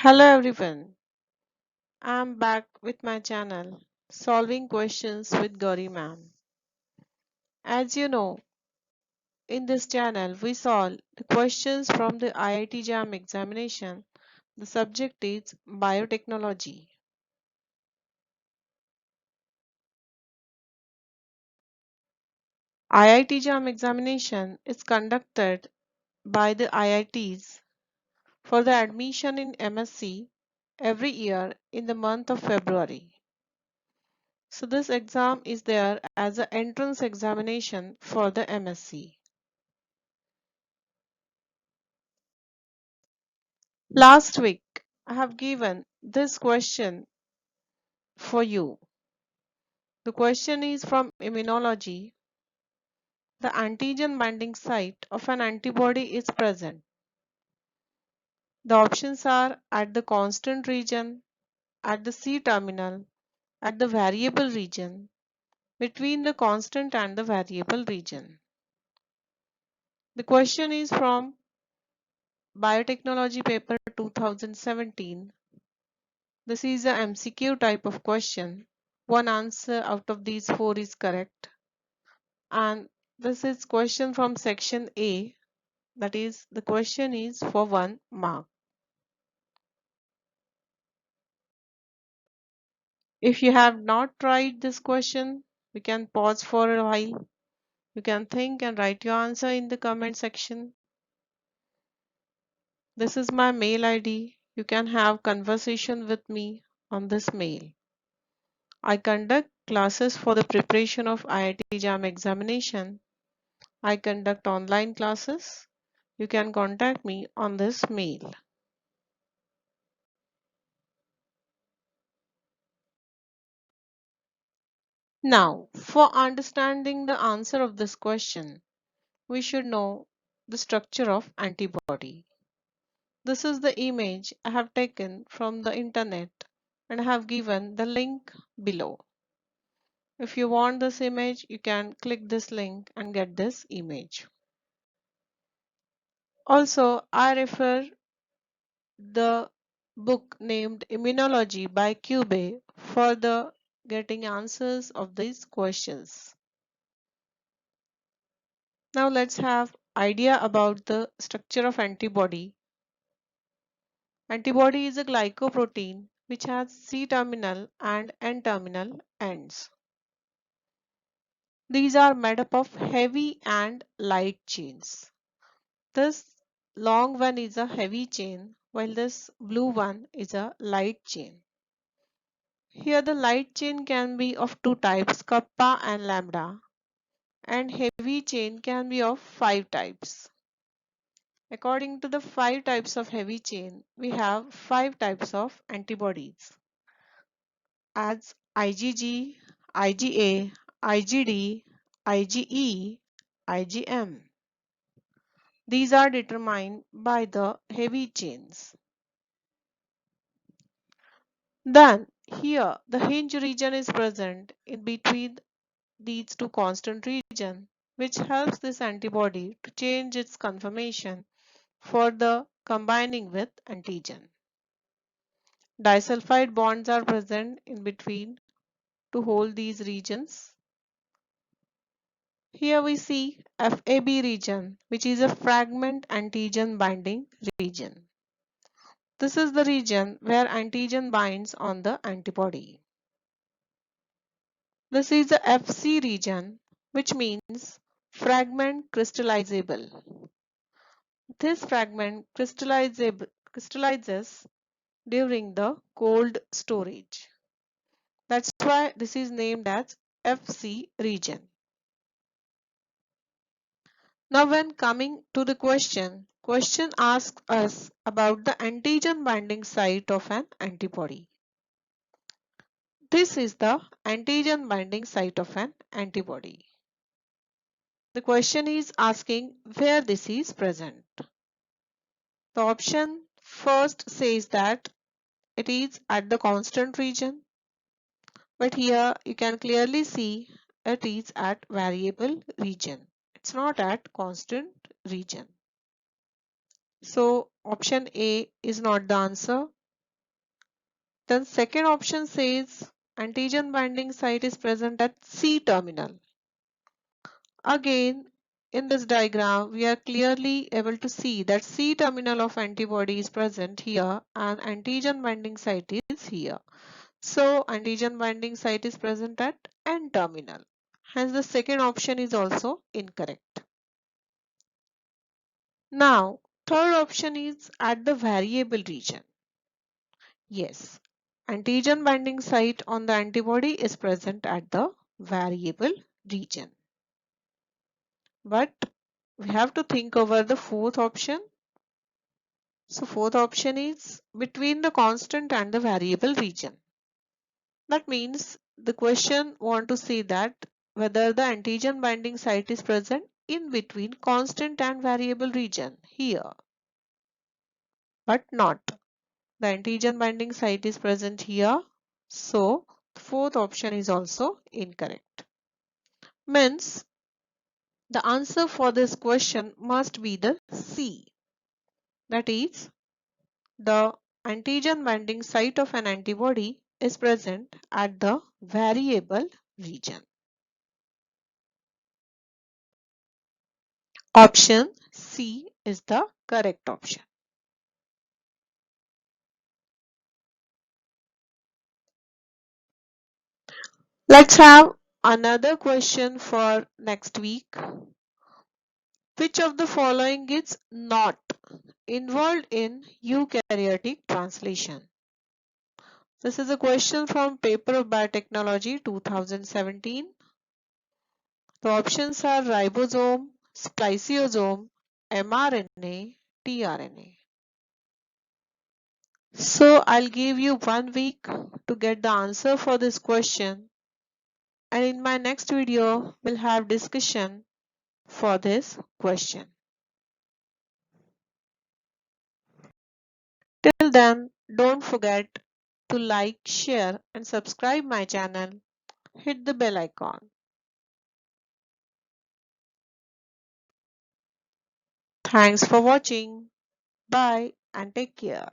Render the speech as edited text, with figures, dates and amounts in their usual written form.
Hello everyone, I'm back with my channel Solving Questions with Gauri ma'am. As you know, in this channel we solve the questions from the IIT JAM examination. The subject is biotechnology. IIT JAM examination is conducted by the IITs for the admission in MSc every year in the month of February. So this exam is there as an entrance examination for the MSc. Last week, I have given this question for you. The question is from immunology. The antigen binding site of an antibody is present. The options are at the constant region, at the C terminal, at the variable region, between the constant and the variable region. The question is from Biotechnology paper 2017. This is a MCQ type of question. One answer out of these four is correct. And this is question from section A. That is, the question is for 1 mark. If you have not tried this question, we can pause for a while. You can think and write your answer in the comment section. This is my mail ID. You can have conversation with me on this mail. I conduct classes for the preparation of IIT JAM examination. I conduct online classes. You can contact me on this mail. Now, for understanding the answer of this question, we should know the structure of antibody. This is the image I have taken from the internet and I have given the link below. If you want this image, you can click this link and get this image. Also, I refer the book named Immunology by Cube for the getting answers of these questions. Now let's have idea about the structure of antibody. Antibody is a glycoprotein which has C-terminal and N-terminal ends. These are made up of heavy and light chains. This long one is a heavy chain while this blue one is a light chain. Here the light chain can be of two types, kappa and lambda, and heavy chain can be of five types. According to the five types of heavy chain, we have five types of antibodies as IgG, IgA, IgD, IgE, IgM. These are determined by the heavy chains. Then here the hinge region is present in between these two constant regions, which helps this antibody to change its conformation for the combining with antigen. Disulfide bonds are present in between to hold these regions. Here we see FAB region, which is a fragment antigen binding region. This is the region where antigen binds on the antibody. This is the FC region, which means fragment crystallizable. This fragment crystallizes during the cold storage. That's why this is named as FC region. Now when coming to the question asks us about the antigen binding site of an antibody. This is the antigen binding site of an antibody. The question is asking where this is present. The option first says that it is at the constant region, but here you can clearly see it is at variable region. It's not at constant region. So option A is not the answer. Then second option says antigen binding site is present at C terminal. Again, in this diagram, we are clearly able to see that C terminal of antibody is present here and antigen binding site is here. So antigen binding site is present at N terminal. Hence the second option is also incorrect. Now, third option is at the variable region. Yes, antigen binding site on the antibody is present at the variable region. But we have to think over the fourth option. So fourth option is between the constant and the variable region. That means the question want to see that whether the antigen binding site is present in between constant and variable region here, but not. The antigen binding site is present here. So fourth option is also incorrect. Means the answer for this question must be the C. That is, the antigen binding site of an antibody is present at the variable region. Option C is the correct option. Let's have another question for next week. Which of the following is not involved in eukaryotic translation? This is a question from paper of biotechnology 2017. The options are ribosome, spliceosome, mRNA, tRNA. So I'll give you 1 week to get the answer for this question, and in my next video we'll have discussion for this question. Till then, don't forget to like, share and subscribe my channel. Hit the bell icon. Thanks for watching. Bye and take care.